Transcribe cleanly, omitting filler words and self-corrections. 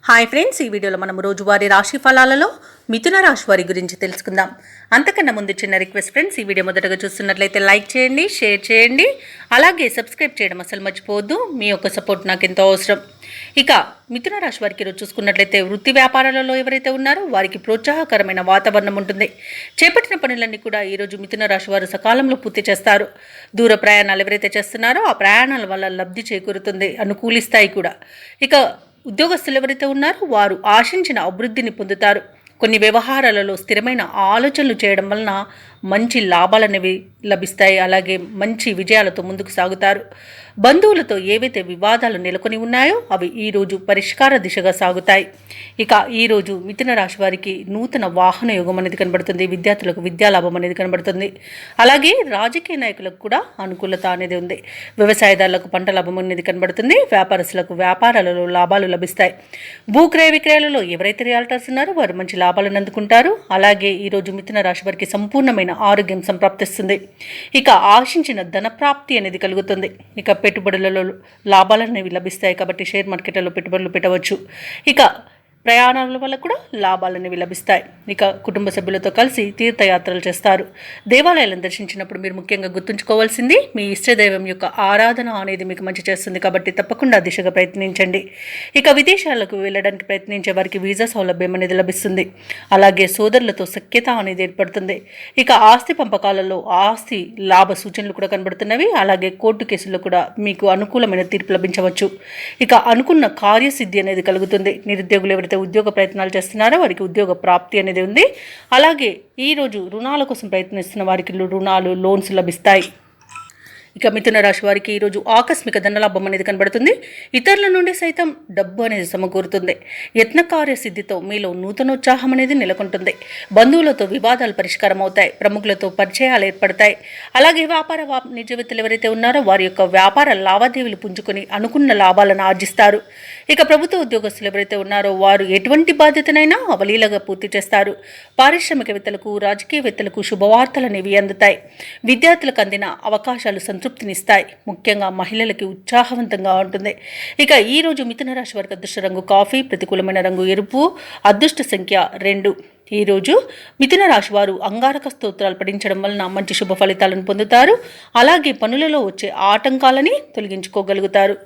Hi friends, ఈ వీడియోలో మనం రోజువారీ రాశి ఫలాలలో మిథున రాశి వారి గురించి తెలుసుకుందాం. అంతకన్నా ముందు చిన్న రిక్వెస్ట్ ఫ్రెండ్స్, ఈ వీడియో మొదటగా చూస్తున్నట్లయితే లైక్ చేయండి, షేర్ చేయండి, అలాగే సబ్స్క్రైబ్ చేయడం అసలు మర్చిపోవద్దు. మీ యొక్క సపోర్ట్ నాకు ఎంతో అవసరం. ఇక మిథున రాశి వారికి ఈరోజు చూసుకున్నట్లయితే వృత్తి వ్యాపారాలలో ఎవరైతే ఉన్నారో వారికి ప్రోత్సాహకరమైన వాతావరణం ఉంటుంది. చేపట్టిన పనులన్నీ కూడా ఈరోజు మిథున రాశి వారు సకాలంలో పూర్తి చేస్తారు. దూర ప్రయాణాలు ఎవరైతే చేస్తున్నారో ఆ ప్రయాణాల వల్ల లబ్ధి చేకూరుతుంది, అనుకూలిస్తాయి కూడా. ఇక ఉద్యోగస్తులు ఎవరైతే ఉన్నారో వారు ఆశించిన అభివృద్ధిని పొందుతారు. కొన్ని వ్యవహారాలలో స్థిరమైన ఆలోచనలు చేయడం వలన మంచి లాభాలనేవి లభిస్తాయి. అలాగే మంచి విజయాలతో ముందుకు సాగుతారు. బంధువులతో ఏవైతే వివాదాలు నెలకొని ఉన్నాయో అవి ఈరోజు పరిష్కార దిశగా సాగుతాయి. ఇక ఈరోజు మిథున రాశి వారికి నూతన వాహన యోగం అనేది కనబడుతుంది. విద్యార్థులకు విద్యాలాభం అనేది కనబడుతుంది. అలాగే రాజకీయ నాయకులకు కూడా అనుకూలత అనేది ఉంది. వ్యవసాయదారులకు పంట లాభం అనేది కనబడుతుంది. వ్యాపారస్తులకు వ్యాపారాలలో లాభాలు లభిస్తాయి. భూక్రయ విక్రయాలలో ఎవరైతే రియాల్టర్స్ ఉన్నారో వారు మంచి లాభాలను అందుకుంటారు. అలాగే ఈరోజు మిథున రాశి వారికి సంపూర్ణమైన ఆరోగ్యం సంప్రాప్తిస్తుంది. ఇక ఆశించిన ధన ప్రాప్తి అనేది కలుగుతుంది. ఇక పెట్టుబడులలో లాభాలు అనేవి లభిస్తాయి కాబట్టి షేర్ మార్కెట్లలో పెట్టుబడులు పెట్టవచ్చు. ఇక ప్రయాణాల వల్ల కూడా లాభాలు అనేవి లభిస్తాయి. ఇక కుటుంబ సభ్యులతో కలిసి తీర్థయాత్రలు చేస్తారు. దేవాలయాలను దర్శించినప్పుడు మీరు ముఖ్యంగా గుర్తుంచుకోవాల్సింది మీ ఇష్టదైవం యొక్క ఆరాధన అనేది మీకు మంచి చేస్తుంది కాబట్టి తప్పకుండా దిశగా ప్రయత్నించండి. ఇక విదేశాలకు వెళ్ళడానికి ప్రయత్నించే వారికి వీసా సౌలభ్యం అనేది లభిస్తుంది. అలాగే సోదరులతో సఖ్యత అనేది ఏర్పడుతుంది. ఇక ఆస్తి పంపకాలలో ఆస్తి లాభ సూచనలు కూడా కనబడుతున్నవి. అలాగే కోర్టు కేసుల్లో కూడా మీకు అనుకూలమైన తీర్పు లభించవచ్చు. ఇక అనుకున్న కార్యసిద్ధి అనేది కలుగుతుంది. నిరుద్యోగులు ఎవరైతే ఉద్యోగ ప్రయత్నాలు చేస్తున్నారో వారికి ఉద్యోగ ప్రాప్తి అనేది ఉంది. అలాగే ఈరోజు రుణాల కోసం ప్రయత్నిస్తున్న వారికి రుణాలు లోన్స్ లభిస్తాయి. ఇక మిథున రాశి వారికి ఈరోజు ఆకస్మిక ధనలాభం అనేది కనబడుతుంది. ఇతరుల నుండి సైతం డబ్బు అనేది సమకూరుతుంది. యత్నకార్య సిద్ధితో మీలో నూతనోత్సాహం అనేది నెలకొంటుంది. బంధువులతో వివాదాలు పరిష్కారం అవుతాయి. ప్రముఖులతో పరిచయాలు ఏర్పడతాయి. అలాగే వ్యాపార నిజవేత్తలు ఎవరైతే ఉన్నారో వారి యొక్క వ్యాపార లావాదేవీలు పుంజుకొని అనుకున్న లాభాలను ఆర్జిస్తారు. ఇక ప్రభుత్వ ఉద్యోగస్తులు ఎవరైతే ఉన్నారో వారు ఎటువంటి బాధ్యతనైనా అవలీలగా పూర్తి చేస్తారు. పారిశ్రామికవేత్తలకు రాజకీయవేత్తలకు శుభవార్తలు అనేవి అందుతాయి. విద్యార్థులకు అందిన అవకాశాలు సంతృప్తినిస్తాయి. ముఖ్యంగా మహిళలకి ఉత్సాహవంతంగా ఉంటుంది. ఇక ఈరోజు మిథున రాశి వారికి అదృష్ట రంగు కాఫీ, ప్రతికూలమైన రంగు ఎరుపు, అదృష్ట సంఖ్య 2. ఈరోజు మిథున రాశి వారు అంగారక స్తోత్రాలు పఠించడం వలన మంచి శుభ ఫలితాలను పొందుతారు. అలాగే పనులలో వచ్చే ఆటంకాలని తొలగించుకోగలుగుతారు.